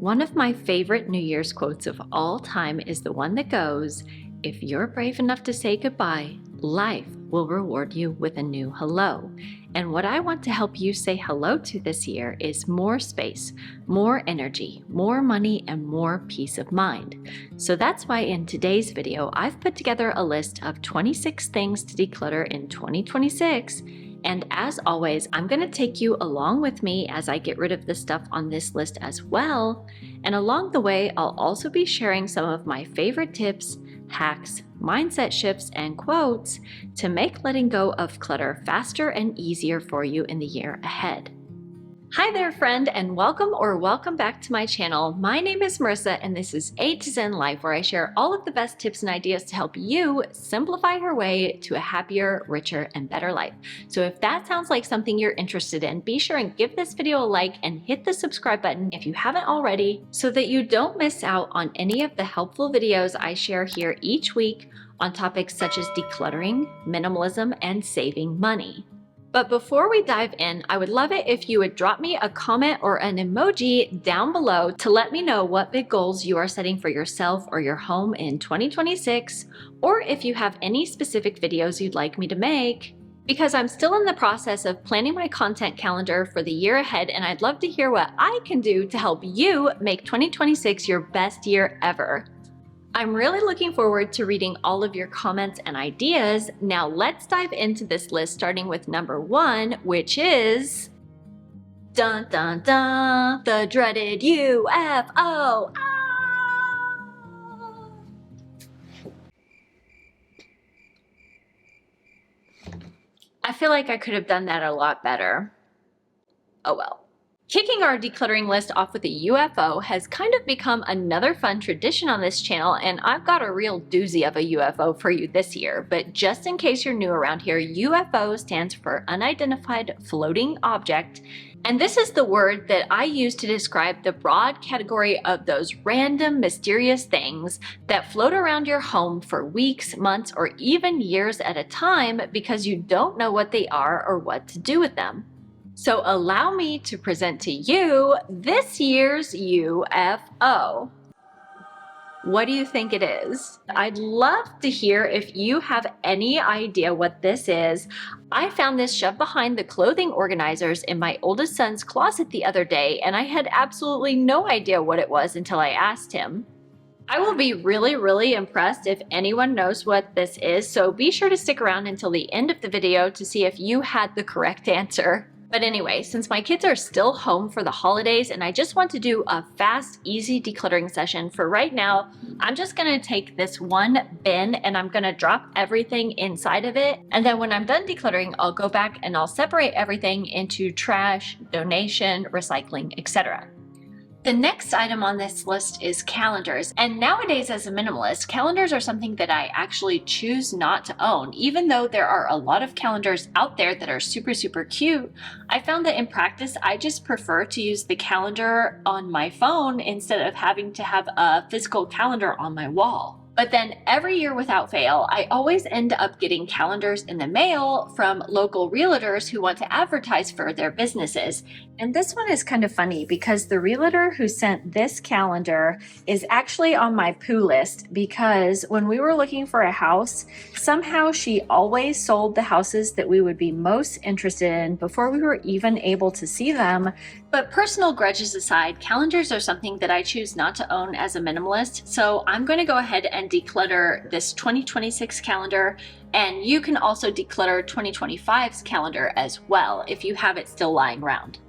One of my favorite New Year's quotes of all time is the one that goes, "If you're brave enough to say goodbye, life will reward you with a new hello." And what I want to help you say hello to this year is more space, more energy, more money, and more peace of mind. So that's why in today's video, I've put together a list of 26 things to declutter in 2026. And as always, I'm going to take you along with me as I get rid of the stuff on this list as well. And along the way, I'll also be sharing some of my favorite tips, hacks, mindset shifts, and quotes to make letting go of clutter faster and easier for you in the year ahead. Hi there, friend, and welcome back to my channel. My name is Marissa, and this is A to Zen Life, where I share all of the best tips and ideas to help you simplify your way to a happier, richer, and better life. So if that sounds like something you're interested in, be sure and give this video a like and hit the subscribe button if you haven't already, so that you don't miss out on any of the helpful videos I share here each week on topics such as decluttering, minimalism, and saving money. But before we dive in, I would love it if you would drop me a comment or an emoji down below to let me know what big goals you are setting for yourself or your home in 2026, or if you have any specific videos you'd like me to make, because I'm still in the process of planning my content calendar for the year ahead, and I'd love to hear what I can do to help you make 2026 your best year ever. I'm really looking forward to reading all of your comments and ideas. Now let's dive into this list, starting with number 1, which is dun dun dun, the dreaded UFO. I feel like I could have done that a lot better. Oh well. Kicking our decluttering list off with a UFO has kind of become another fun tradition on this channel, and I've got a real doozy of a UFO for you this year. But just in case you're new around here, UFO stands for Unidentified Floating Object, and this is the word that I use to describe the broad category of those random, mysterious things that float around your home for weeks, months, or even years at a time because you don't know what they are or what to do with them. So allow me to present to you this year's UFO. What do you think it is? I'd love to hear if you have any idea what this is. I found this shoved behind the clothing organizers in my oldest son's closet the other day, and I had absolutely no idea what it was until I asked him. I will be really impressed if anyone knows what this is, so be sure to stick around until the end of the video to see if you had the correct answer. But anyway, since my kids are still home for the holidays and I just want to do a fast, easy decluttering session for right now, I'm just gonna take this one bin and I'm gonna drop everything inside of it. And then when I'm done decluttering, I'll go back and I'll separate everything into trash, donation, recycling, etc. The next item on this list is calendars. And nowadays, as a minimalist, calendars are something that I actually choose not to own. Even though there are a lot of calendars out there that are super cute, I found that in practice, I just prefer to use the calendar on my phone instead of having to have a physical calendar on my wall. But then every year without fail, I always end up getting calendars in the mail from local realtors who want to advertise for their businesses. And this one is kind of funny because the realtor who sent this calendar is actually on my poo list, because when we were looking for a house, somehow she always sold the houses that we would be most interested in before we were even able to see them. But personal grudges aside, calendars are something that I choose not to own as a minimalist, so I'm going to go ahead and declutter this 2026 calendar, and you can also declutter 2025's calendar as well if you have it still lying around.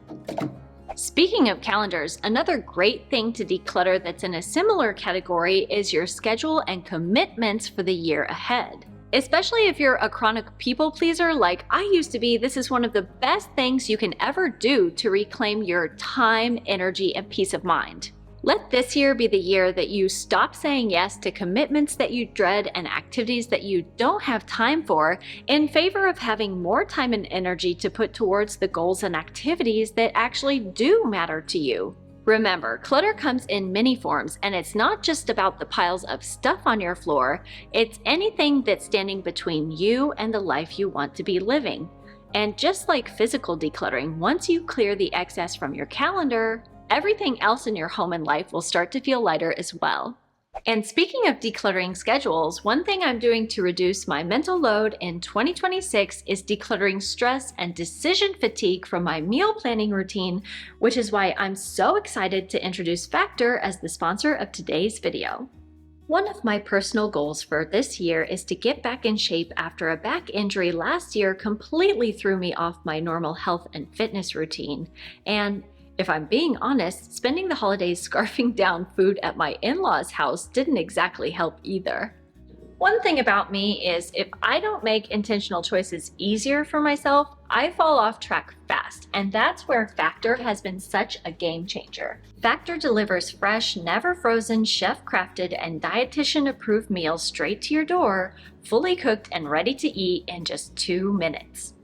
Speaking of calendars, another great thing to declutter that's in a similar category is your schedule and commitments for the year ahead. Especially if you're a chronic people pleaser like I used to be, this is one of the best things you can ever do to reclaim your time, energy, and peace of mind. Let this year be the year that you stop saying yes to commitments that you dread and activities that you don't have time for, in favor of having more time and energy to put towards the goals and activities that actually do matter to you. Remember, clutter comes in many forms, and it's not just about the piles of stuff on your floor, it's anything that's standing between you and the life you want to be living. And just like physical decluttering, once you clear the excess from your calendar, everything else in your home and life will start to feel lighter as well. And speaking of decluttering schedules, one thing I'm doing to reduce my mental load in 2026 is decluttering stress and decision fatigue from my meal planning routine, which is why I'm so excited to introduce Factor as the sponsor of today's video. One of my personal goals for this year is to get back in shape after a back injury last year completely threw me off my normal health and fitness routine. And if I'm being honest, spending the holidays scarfing down food at my in-laws' house didn't exactly help either. One thing about me is if I don't make intentional choices easier for myself, I fall off track fast, and that's where Factor has been such a game changer. Factor delivers fresh, never frozen, chef-crafted, and dietitian-approved meals straight to your door, fully cooked and ready to eat in just 2 minutes.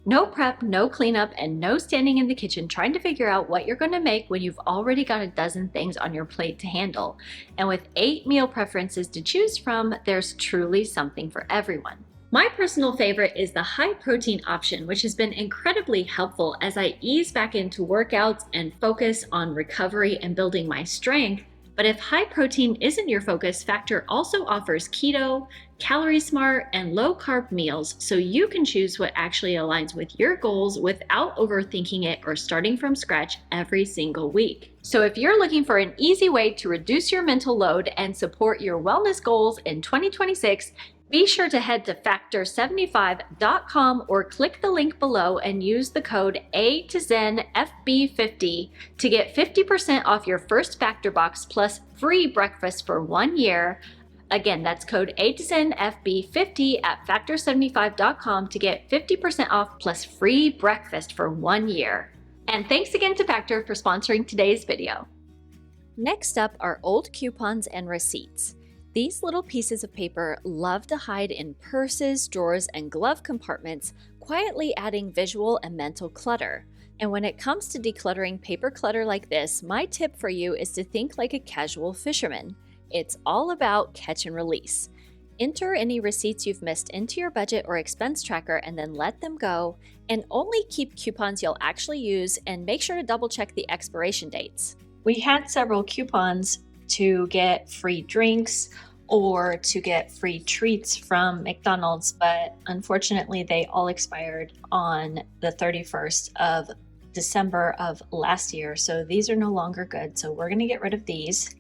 No prep, no cleanup, and no standing in the kitchen trying to figure out what you're going to make when you've already got a dozen things on your plate to handle. And with 8 meal preferences to choose from, there's truly something for everyone. My personal favorite is the high protein option, which has been incredibly helpful as I ease back into workouts and focus on recovery and building my strength. But if high protein isn't your focus, Factor also offers keto, calorie smart, and low carb meals so you can choose what actually aligns with your goals without overthinking it or starting from scratch every single week. So if you're looking for an easy way to reduce your mental load and support your wellness goals in 2026, be sure to head to factor75.com or click the link below and use the code A2ZenFB50 to get 50% off your first Factor box plus free breakfast for 1 year. Again, that's code A2ZenFB50 at factor75.com to get 50% off plus free breakfast for 1 year. And thanks again to Factor for sponsoring today's video. Next up are old coupons and receipts. These little pieces of paper love to hide in purses, drawers, and glove compartments, quietly adding visual and mental clutter. And when it comes to decluttering paper clutter like this, my tip for you is to think like a casual fisherman. It's all about catch and release. Enter any receipts you've missed into your budget or expense tracker and then let them go, and only keep coupons you'll actually use, and make sure to double check the expiration dates. We had several coupons to get free drinks or to get free treats from McDonald's, but unfortunately they all expired on the 31st of December of last year, so these are no longer good, so we're going to get rid of these.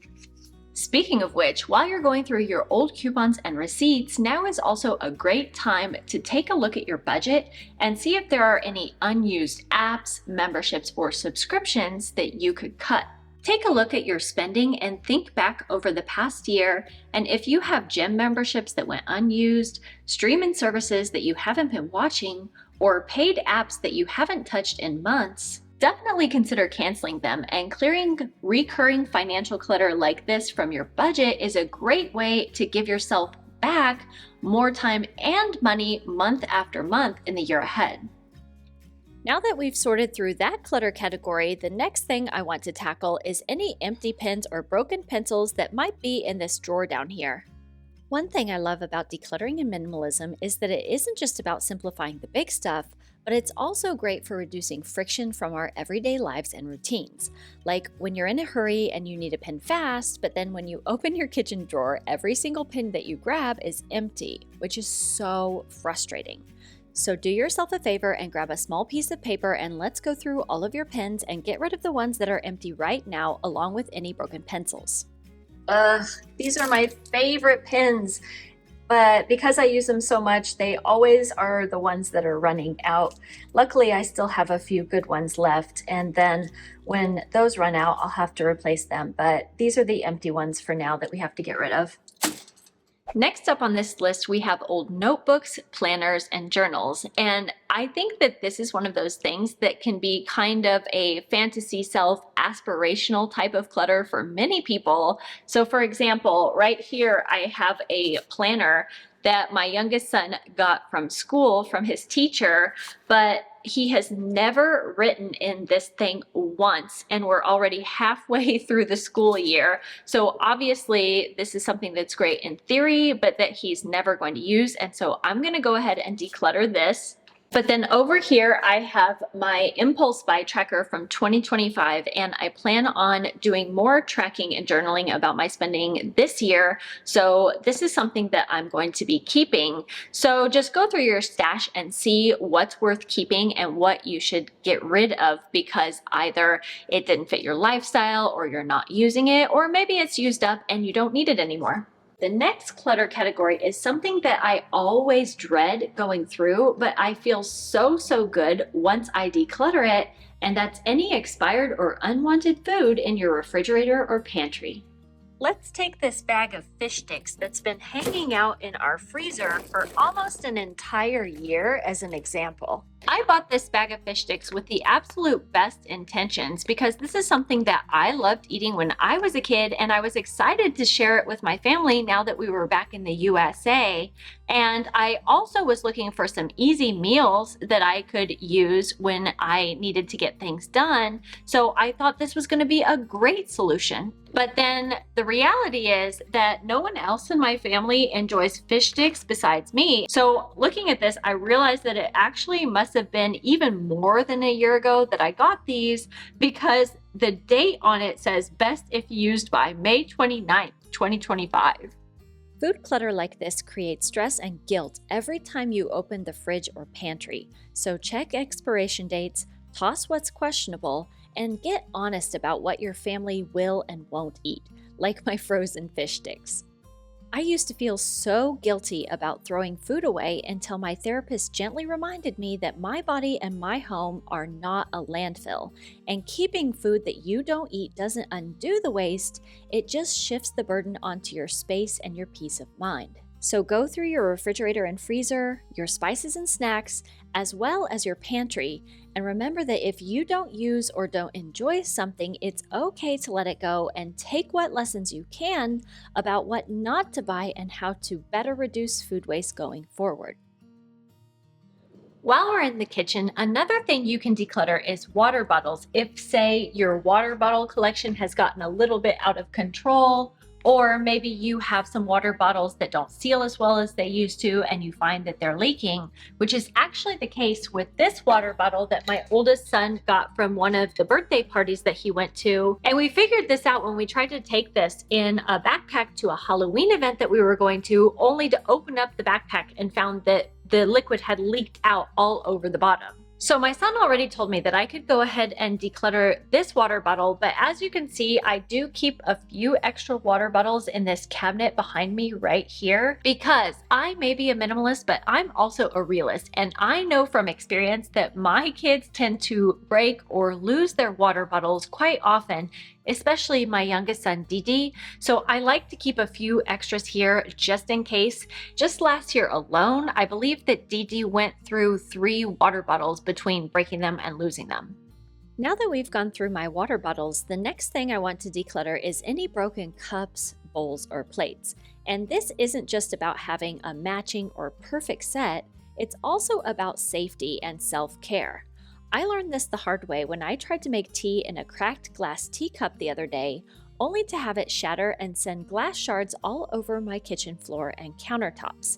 Speaking of which, while you're going through your old coupons and receipts, now is also a great time to take a look at your budget and see if there are any unused apps, memberships, or subscriptions that you could cut. Take a look at your spending and think back over the past year, and if you have gym memberships that went unused, streaming services that you haven't been watching, or paid apps that you haven't touched in months, definitely consider canceling them, and clearing recurring financial clutter like this from your budget is a great way to give yourself back more time and money month after month in the year ahead. Now that we've sorted through that clutter category, the next thing I want to tackle is any empty pens or broken pencils that might be in this drawer down here. One thing I love about decluttering and minimalism is that it isn't just about simplifying the big stuff, but it's also great for reducing friction from our everyday lives and routines. Like when you're in a hurry and you need a pen fast, but then when you open your kitchen drawer, every single pen that you grab is empty, which is so frustrating. So do yourself a favor and grab a small piece of paper and let's go through all of your pens and get rid of the ones that are empty right now, along with any broken pencils. These are my favorite pens, but because I use them so much, they always are the ones that are running out. Luckily, I still have a few good ones left, and then when those run out, I'll have to replace them, but these are the empty ones for now that we have to get rid of. Next up on this list, we have old notebooks, planners, and journals. And I think that this is one of those things that can be kind of a fantasy self aspirational type of clutter for many people. So for example, right here, I have a planner that my youngest son got from school from his teacher, but he has never written in this thing once, and we're already halfway through the school year. So obviously this is something that's great in theory, but that he's never going to use. And so I'm gonna go ahead and declutter this. But then over here, I have my impulse buy tracker from 2025, and I plan on doing more tracking and journaling about my spending this year. So this is something that I'm going to be keeping. So just go through your stash and see what's worth keeping and what you should get rid of because either it didn't fit your lifestyle or you're not using it, or maybe it's used up and you don't need it anymore. The next clutter category is something that I always dread going through, but I feel so good once I declutter it, and that's any expired or unwanted food in your refrigerator or pantry. Let's take this bag of fish sticks that's been hanging out in our freezer for almost an entire year as an example. I bought this bag of fish sticks with the absolute best intentions because this is something that I loved eating when I was a kid, and I was excited to share it with my family now that we were back in the USA. And I also was looking for some easy meals that I could use when I needed to get things done. So I thought this was going to be a great solution. But then the reality is that no one else in my family enjoys fish sticks besides me. So looking at this, I realized that it actually must have been even more than a year ago that I got these because the date on it says best if used by May 29th, 2025. Food clutter like this creates stress and guilt every time you open the fridge or pantry. So check expiration dates, toss what's questionable, and get honest about what your family will and won't eat, like my frozen fish sticks. I used to feel so guilty about throwing food away until my therapist gently reminded me that my body and my home are not a landfill, and keeping food that you don't eat doesn't undo the waste, it just shifts the burden onto your space and your peace of mind. So go through your refrigerator and freezer, your spices and snacks, as well as your pantry, and remember that if you don't use or don't enjoy something, it's okay to let it go and take what lessons you can about what not to buy and how to better reduce food waste going forward. While we're in the kitchen, another thing you can declutter is water bottles. If, say, your water bottle collection has gotten a little bit out of control, or maybe you have some water bottles that don't seal as well as they used to and you find that they're leaking, which is actually the case with this water bottle that my oldest son got from one of the birthday parties that he went to. And we figured this out when we tried to take this in a backpack to a Halloween event that we were going to, only to open up the backpack and found that the liquid had leaked out all over the bottom. So my son already told me that I could go ahead and declutter this water bottle, but as you can see, I do keep a few extra water bottles in this cabinet behind me right here because I may be a minimalist, but I'm also a realist. And I know from experience that my kids tend to break or lose their water bottles quite often, especially my youngest son, Didi. So I like to keep a few extras here just in case. Just last year alone, I believe that Didi went through 3 water bottles between breaking them and losing them. Now that we've gone through my water bottles, the next thing I want to declutter is any broken cups, bowls, or plates. And this isn't just about having a matching or perfect set, it's also about safety and self-care. I learned this the hard way when I tried to make tea in a cracked glass teacup the other day, only to have it shatter and send glass shards all over my kitchen floor and countertops.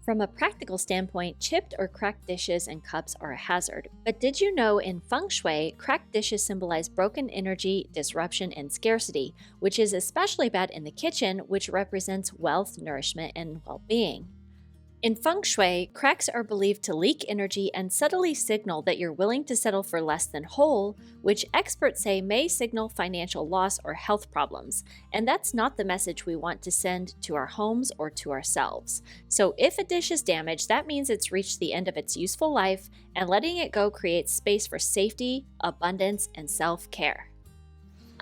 From a practical standpoint, chipped or cracked dishes and cups are a hazard. But did you know in feng shui, cracked dishes symbolize broken energy, disruption, and scarcity, which is especially bad in the kitchen, which represents wealth, nourishment, and well-being. In feng shui, cracks are believed to leak energy and subtly signal that you're willing to settle for less than whole, which experts say may signal financial loss or health problems. And that's not the message we want to send to our homes or to ourselves. So if a dish is damaged, that means it's reached the end of its useful life, and letting it go creates space for safety, abundance, and self-care.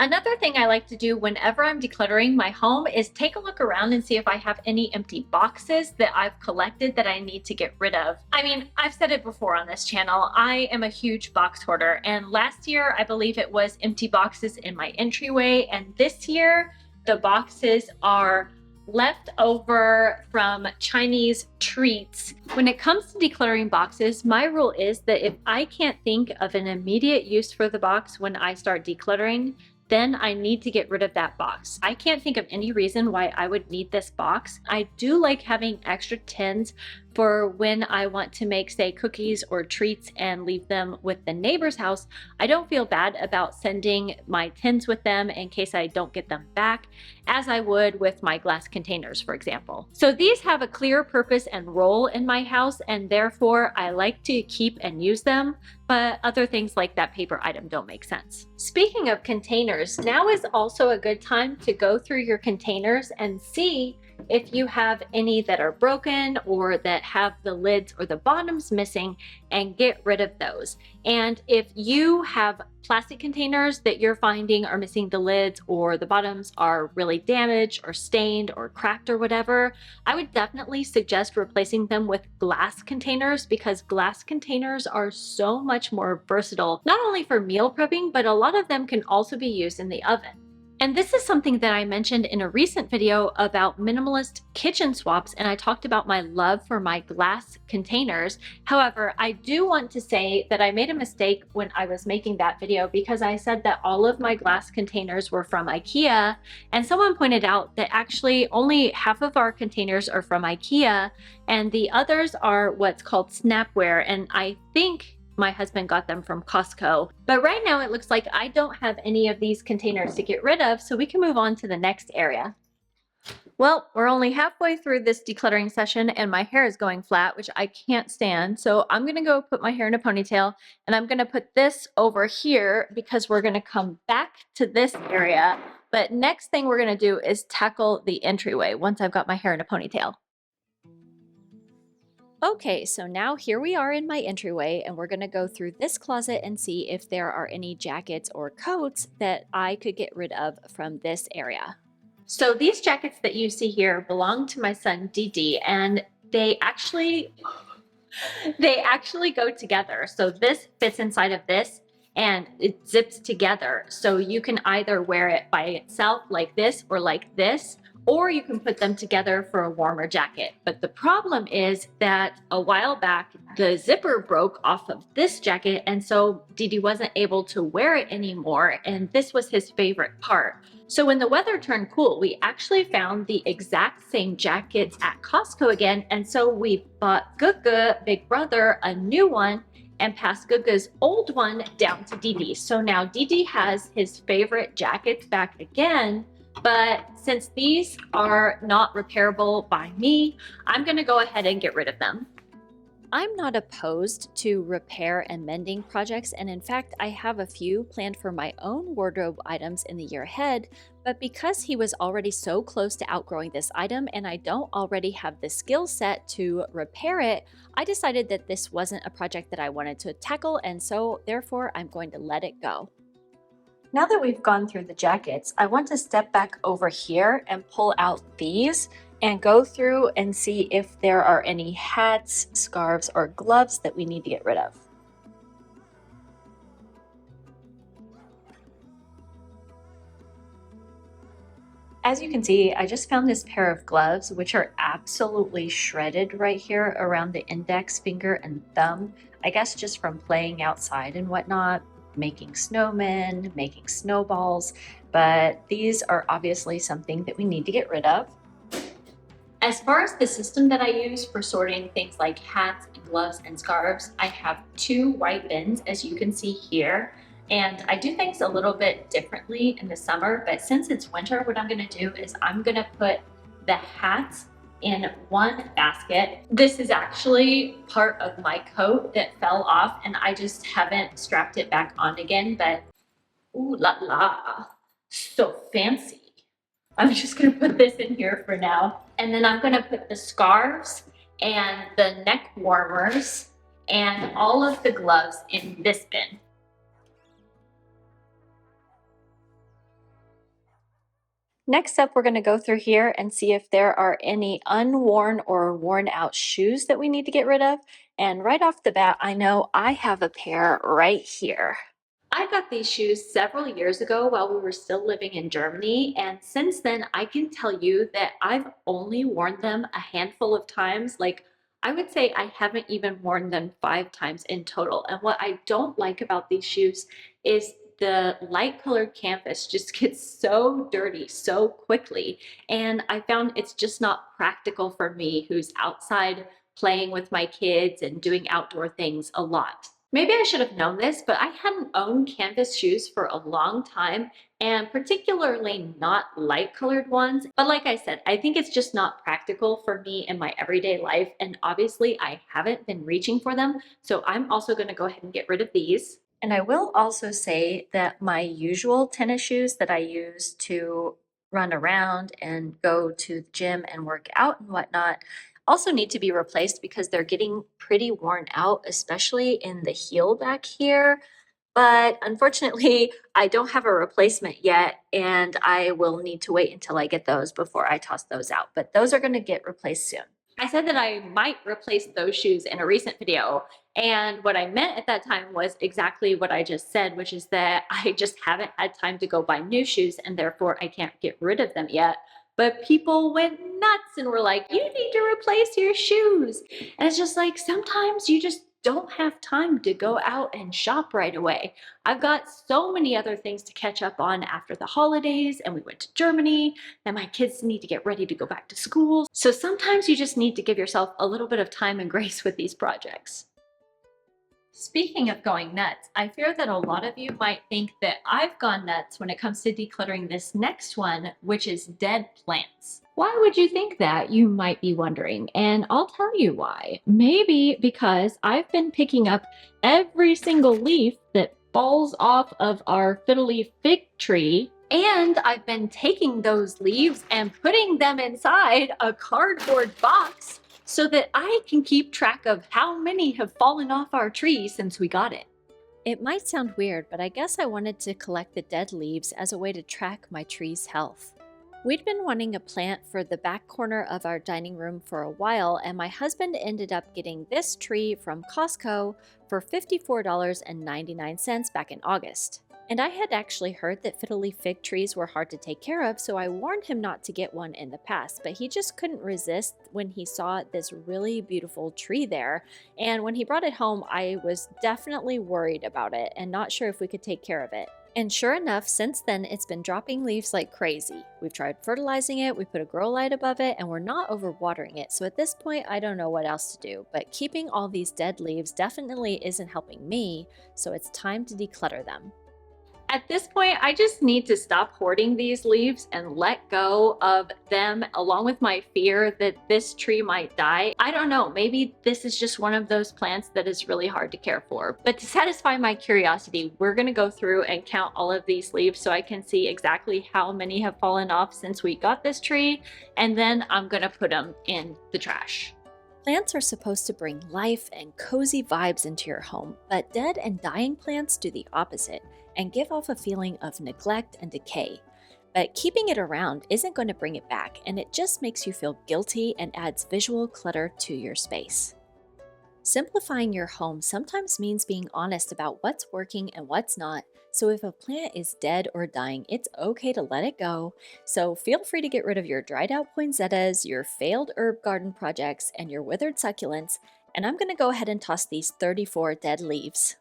Another thing I like to do whenever I'm decluttering my home is take a look around and see if I have any empty boxes that I've collected that I need to get rid of. I mean, I've said it before on this channel, I am a huge box hoarder, and last year I believe it was empty boxes in my entryway, and this year the boxes are left over from Chinese treats. When it comes to decluttering boxes, my rule is that if I can't think of an immediate use for the box when I start decluttering, then I need to get rid of that box. I can't think of any reason why I would need this box. I do like having extra tins For when I want to make, say, cookies or treats and leave them with the neighbor's house, I don't feel bad about sending my tins with them in case I don't get them back, as I would with my glass containers, for example. So these have a clear purpose and role in my house, and therefore I like to keep and use them, but other things like that paper item don't make sense. Speaking of containers, now is also a good time to go through your containers and see if you have any that are broken or that have the lids or the bottoms missing, and get rid of those. And if you have plastic containers that you're finding are missing the lids or the bottoms are really damaged or stained or cracked or whatever, I would definitely suggest replacing them with glass containers, because glass containers are so much more versatile, not only for meal prepping, but a lot of them can also be used in the oven. And this is something that I mentioned in a recent video about minimalist kitchen swaps, and I talked about my love for my glass containers. However, I do want to say that I made a mistake when I was making that video, because I said that all of my glass containers were from IKEA, and someone pointed out that actually only half of our containers are from IKEA, and the others are what's called Snapware, and I think my husband got them from Costco. But right now it looks like I don't have any of these containers to get rid of, so we can move on to the next area. Well, we're only halfway through this decluttering session and my hair is going flat, which I can't stand. So I'm gonna go put my hair in a ponytail, and I'm gonna put this over here because we're gonna come back to this area. But next thing we're gonna do is tackle the entryway once I've got my hair in a ponytail. Okay, so now here we are in my entryway, and we're going to go through this closet and see if there are any jackets or coats that I could get rid of from this area. So these jackets that you see here belong to my son Didi, and they actually go together. So this fits inside of this and it zips together. So you can either wear it by itself like this or like this, or you can put them together for a warmer jacket. But the problem is that a while back, the zipper broke off of this jacket, and so Didi wasn't able to wear it anymore, and this was his favorite part. So when the weather turned cool, we actually found the exact same jackets at Costco again, and so we bought Guga, big brother, a new one, and passed Guga's old one down to Didi. So now Didi has his favorite jackets back again, but since these are not repairable by me, I'm gonna go ahead and get rid of them. I'm not opposed to repair and mending projects, and in fact, I have a few planned for my own wardrobe items in the year ahead, but because he was already so close to outgrowing this item and I don't already have the skill set to repair it, I decided that this wasn't a project that I wanted to tackle, and so therefore I'm going to let it go. Now that we've gone through the jackets, I want to step back over here and pull out these and go through and see if there are any hats, scarves, or gloves that we need to get rid of. As you can see, I just found this pair of gloves, which are absolutely shredded right here around the index finger and thumb. I guess just from playing outside and whatnot, making snowmen, making snowballs, but these are obviously something that we need to get rid of. As far as the system that I use for sorting things like hats and gloves and scarves, I have two white bins, as you can see here. And I do things a little bit differently in the summer, but since it's winter, what I'm gonna do is I'm gonna put the hats in one basket. This is actually part of my coat that fell off and I just haven't strapped it back on again, but ooh la la, so fancy. I'm just gonna put this in here for now. And then I'm gonna put the scarves and the neck warmers and all of the gloves in this bin. Next up, we're going to go through here and see if there are any unworn or worn out shoes that we need to get rid of. And right off the bat, I know I have a pair right here. I got these shoes several years ago while we were still living in Germany, and since then I can tell you that I've only worn them a handful of times. Like, I would say I haven't even worn them 5 times in total. And what I don't like about these shoes is the light colored canvas just gets so dirty so quickly, and I found it's just not practical for me who's outside playing with my kids and doing outdoor things a lot. Maybe I should have known this, but I hadn't owned canvas shoes for a long time, and particularly not light colored ones. But like I said, I think it's just not practical for me in my everyday life, and obviously I haven't been reaching for them, so I'm also going to go ahead and get rid of these. And I will also say that my usual tennis shoes that I use to run around and go to the gym and work out and whatnot also need to be replaced because they're getting pretty worn out, especially in the heel back here. But unfortunately, I don't have a replacement yet, and I will need to wait until I get those before I toss those out. But those are going to get replaced soon. I said that I might replace those shoes in a recent video, and what I meant at that time was exactly what I just said, which is that I just haven't had time to go buy new shoes, and therefore I can't get rid of them yet. But people went nuts and were like, you need to replace your shoes. And it's just like, sometimes you just don't have time to go out and shop right away. I've got so many other things to catch up on after the holidays, and we went to Germany, and my kids need to get ready to go back to school. So sometimes you just need to give yourself a little bit of time and grace with these projects. Speaking of going nuts, I fear that a lot of you might think that I've gone nuts when it comes to decluttering this next one, which is dead plants. Why would you think that, you might be wondering, and I'll tell you why. Maybe because I've been picking up every single leaf that falls off of our fiddly fig tree, and I've been taking those leaves and putting them inside a cardboard box so that I can keep track of how many have fallen off our tree since we got it. It might sound weird, but I guess I wanted to collect the dead leaves as a way to track my tree's health. We'd been wanting a plant for the back corner of our dining room for a while, and my husband ended up getting this tree from Costco for $54.99 back in August. And I had actually heard that fiddly fig trees were hard to take care of, so I warned him not to get one in the past, but he just couldn't resist when he saw this really beautiful tree there. And when he brought it home, I was definitely worried about it and not sure if we could take care of it. And sure enough, since then, it's been dropping leaves like crazy. We've tried fertilizing it, we put a grow light above it, and we're not overwatering it. So at this point, I don't know what else to do. But keeping all these dead leaves definitely isn't helping me, so it's time to declutter them. At this point, I just need to stop hoarding these leaves and let go of them, along with my fear that this tree might die. I don't know, maybe this is just one of those plants that is really hard to care for. But to satisfy my curiosity, we're gonna go through and count all of these leaves so I can see exactly how many have fallen off since we got this tree, and then I'm gonna put them in the trash. Plants are supposed to bring life and cozy vibes into your home, but dead and dying plants do the opposite and give off a feeling of neglect and decay. But keeping it around isn't going to bring it back, and it just makes you feel guilty and adds visual clutter to your space. Simplifying your home sometimes means being honest about what's working and what's not. So if a plant is dead or dying, it's okay to let it go. So feel free to get rid of your dried out poinsettias, your failed herb garden projects, and your withered succulents. And I'm going to go ahead and toss these 34 dead leaves.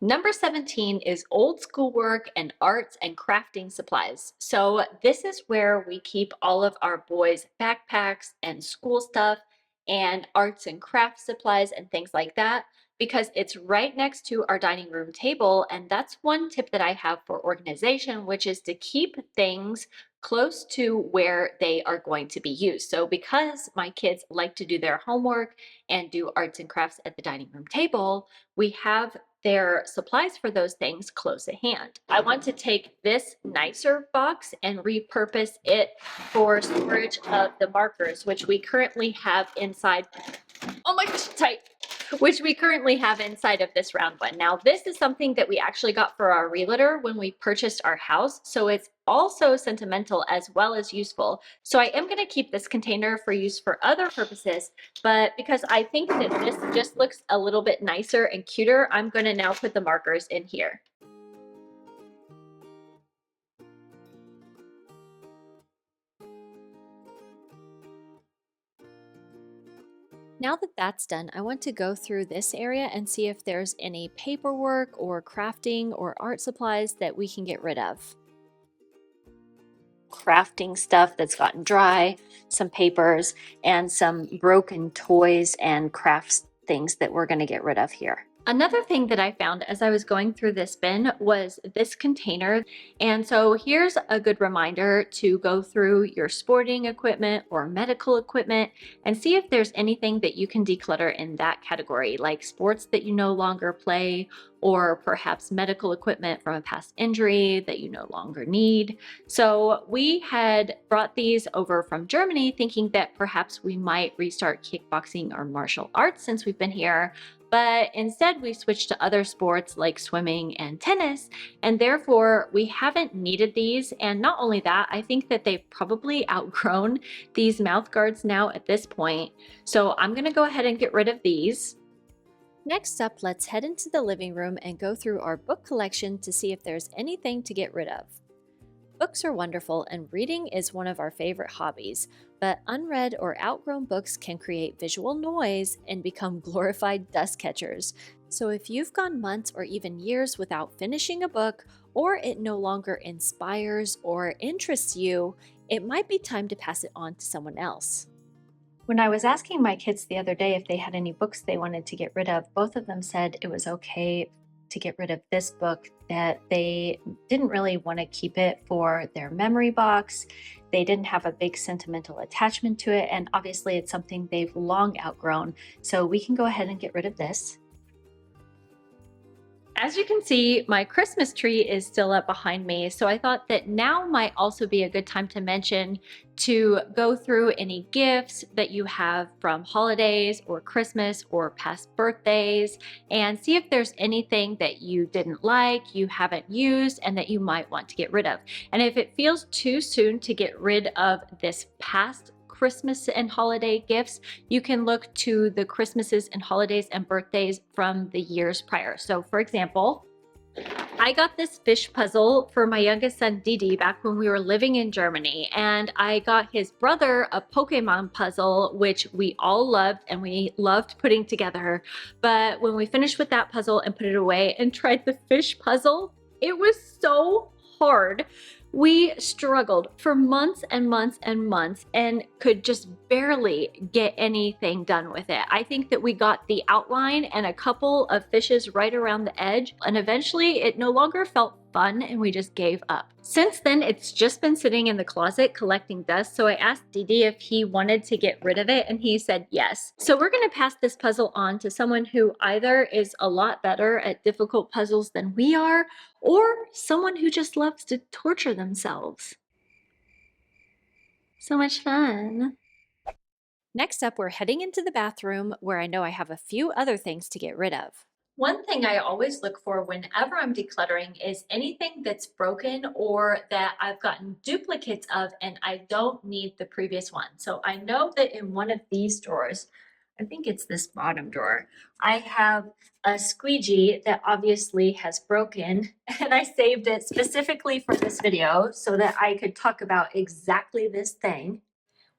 Number 17 is old school work and arts and crafting supplies. So this is where we keep all of our boys' backpacks and school stuff and arts and craft supplies and things like that, because it's right next to our dining room table. And that's one tip that I have for organization, which is to keep things close to where they are going to be used. So because my kids like to do their homework and do arts and crafts at the dining room table, we have their supplies for those things close at hand. I want to take this nicer box and repurpose it for storage of the markers, which we currently have inside. Oh my gosh, tight. Which we currently have inside of this round one. Now, this is something that we actually got for our realtor when we purchased our house, so it's also sentimental as well as useful. So I am going to keep this container for use for other purposes, but because I think that this just looks a little bit nicer and cuter, I'm going to now put the markers in here. Now that that's done, I want to go through this area and see if there's any paperwork or crafting or art supplies that we can get rid of. crafting stuff that's gotten dry, some papers, and some broken toys and crafts things that we're going to get rid of here. Another thing that I found as I was going through this bin was this container. And so here's a good reminder to go through your sporting equipment or medical equipment and see if there's anything that you can declutter in that category, like sports that you no longer play, or perhaps medical equipment from a past injury that you no longer need. So we had brought these over from Germany thinking that perhaps we might restart kickboxing or martial arts since we've been here. But instead, we switched to other sports like swimming and tennis, and therefore we haven't needed these. And not only that, I think that they've probably outgrown these mouth guards now at this point. So I'm gonna go ahead and get rid of these. Next up, let's head into the living room and go through our book collection to see if there's anything to get rid of. Books are wonderful, and reading is one of our favorite hobbies, but unread or outgrown books can create visual noise and become glorified dust catchers. So if you've gone months or even years without finishing a book, or it no longer inspires or interests you, it might be time to pass it on to someone else. When I was asking my kids the other day if they had any books they wanted to get rid of, both of them said it was okay to get rid of this book, that they didn't really want to keep it for their memory box. They didn't have a big sentimental attachment to it, and obviously it's something they've long outgrown. So we can go ahead and get rid of this. As you can see, my Christmas tree is still up behind me, so I thought that now might also be a good time to mention to go through any gifts that you have from holidays or Christmas or past birthdays and see if there's anything that you didn't like, you haven't used, and that you might want to get rid of. And if it feels too soon to get rid of this past Christmas and holiday gifts, you can look to the Christmases and holidays and birthdays from the years prior. So for example, I got this fish puzzle for my youngest son Didi back when we were living in Germany, and I got his brother a Pokemon puzzle, which we all loved and we loved putting together. But when we finished with that puzzle and put it away and tried the fish puzzle, it was so hard. We struggled for months and months and months and could just barely get anything done with it. I think that we got the outline and a couple of fishes right around the edge, and eventually it no longer felt fun and we just gave up. Since then, it's just been sitting in the closet collecting dust, so I asked Didi if he wanted to get rid of it, and he said yes. So we're gonna pass this puzzle on to someone who either is a lot better at difficult puzzles than we are, or someone who just loves to torture themselves. So much fun. Next up, we're heading into the bathroom where I know I have a few other things to get rid of. One thing I always look for whenever I'm decluttering is anything that's broken or that I've gotten duplicates of and I don't need the previous one. So I know that in one of these drawers, I think it's this bottom drawer, I have a squeegee that obviously has broken, and I saved it specifically for this video so that I could talk about exactly this thing.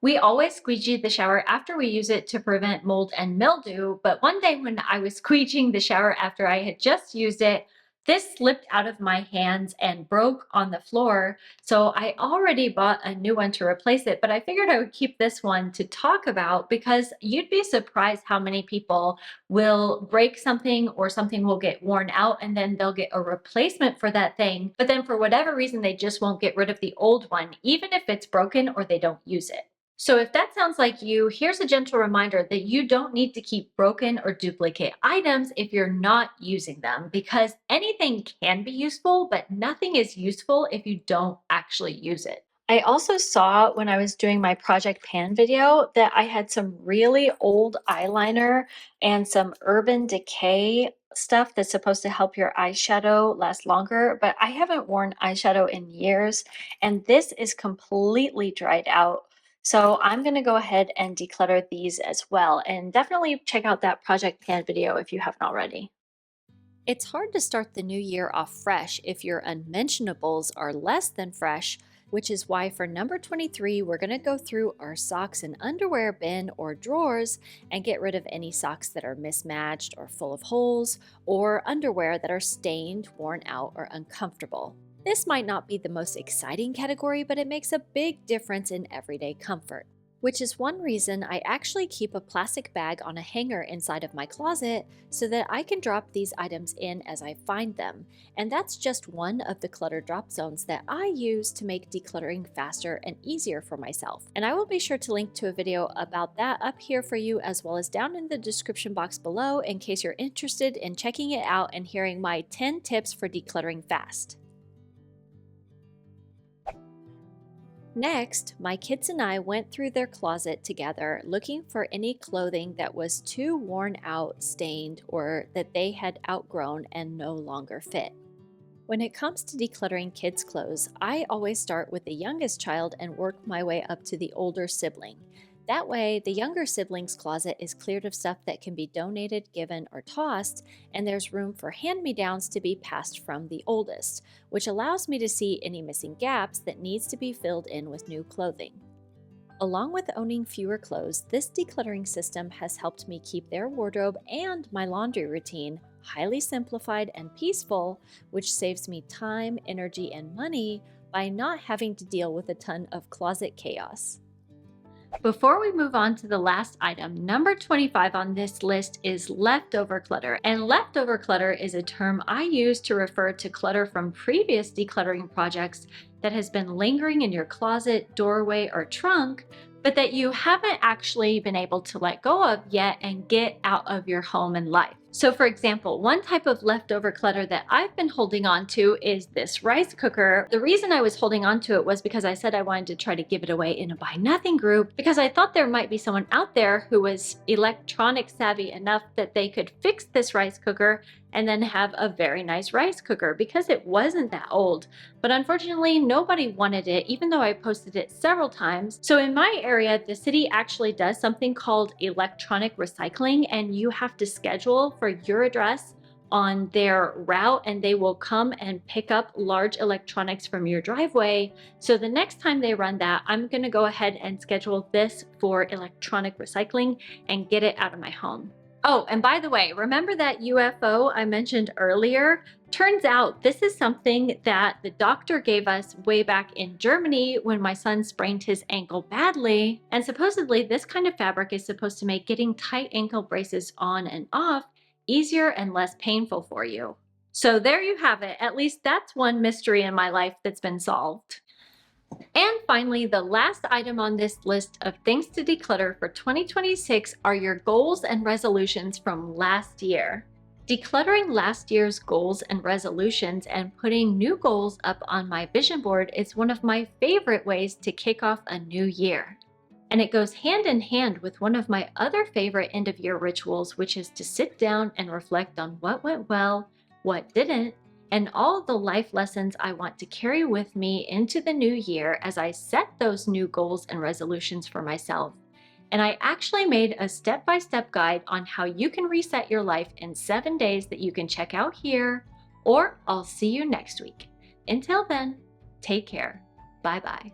We always squeegee the shower after we use it to prevent mold and mildew, but one day when I was squeegeeing the shower after I had just used it, this slipped out of my hands and broke on the floor. So I already bought a new one to replace it, but I figured I would keep this one to talk about because you'd be surprised how many people will break something or something will get worn out and then they'll get a replacement for that thing. But then for whatever reason, they just won't get rid of the old one, even if it's broken or they don't use it. So if that sounds like you, here's a gentle reminder that you don't need to keep broken or duplicate items if you're not using them, because anything can be useful, but nothing is useful if you don't actually use it. I also saw when I was doing my Project Pan video that I had some really old eyeliner and some Urban Decay stuff that's supposed to help your eyeshadow last longer, but I haven't worn eyeshadow in years, and this is completely dried out. So I'm going to go ahead and declutter these as well, and definitely check out that Project Pan video if you haven't already. It's hard to start the new year off fresh if your unmentionables are less than fresh, which is why for number 23, we're going to go through our socks and underwear bin or drawers and get rid of any socks that are mismatched or full of holes, or underwear that are stained, worn out, or uncomfortable. This might not be the most exciting category, but it makes a big difference in everyday comfort, which is one reason I actually keep a plastic bag on a hanger inside of my closet so that I can drop these items in as I find them. And that's just one of the clutter drop zones that I use to make decluttering faster and easier for myself. And I will be sure to link to a video about that up here for you, as well as down in the description box below in case you're interested in checking it out and hearing my 10 tips for decluttering fast. Next, my kids and I went through their closet together looking for any clothing that was too worn out, stained, or that they had outgrown and no longer fit. When it comes to decluttering kids' clothes, I always start with the youngest child and work my way up to the older sibling. That way, the younger sibling's closet is cleared of stuff that can be donated, given, or tossed, and there's room for hand-me-downs to be passed from the oldest, which allows me to see any missing gaps that needs to be filled in with new clothing. Along with owning fewer clothes, this decluttering system has helped me keep their wardrobe and my laundry routine highly simplified and peaceful, which saves me time, energy, and money by not having to deal with a ton of closet chaos. Before we move on to the last item, number 25 on this list is leftover clutter. And leftover clutter is a term I use to refer to clutter from previous decluttering projects that has been lingering in your closet, doorway, or trunk, but that you haven't actually been able to let go of yet and get out of your home and life. So for example, one type of leftover clutter that I've been holding on to is this rice cooker. The reason I was holding on to it was because I said I wanted to try to give it away in a buy nothing group, because I thought there might be someone out there who was electronic savvy enough that they could fix this rice cooker and then have a very nice rice cooker, because it wasn't that old. But unfortunately, nobody wanted it, even though I posted it several times. So in my area, the city actually does something called electronic recycling, and you have to schedule for your address on their route, and they will come and pick up large electronics from your driveway. So the next time they run that, I'm gonna go ahead and schedule this for electronic recycling and get it out of my home. Oh, and by the way, remember that UFO I mentioned earlier? Turns out this is something that the doctor gave us way back in Germany when my son sprained his ankle badly. And supposedly this kind of fabric is supposed to make getting tight ankle braces on and off easier and less painful for you. So there you have it. At least that's one mystery in my life that's been solved. And finally, the last item on this list of things to declutter for 2026 are your goals and resolutions from last year. Decluttering last year's goals and resolutions and putting new goals up on my vision board is one of my favorite ways to kick off a new year. And it goes hand in hand with one of my other favorite end of year rituals, which is to sit down and reflect on what went well, what didn't, and all the life lessons I want to carry with me into the new year as I set those new goals and resolutions for myself. And I actually made a step-by-step guide on how you can reset your life in 7 days that you can check out here, or I'll see you next week. Until then, take care. Bye-bye.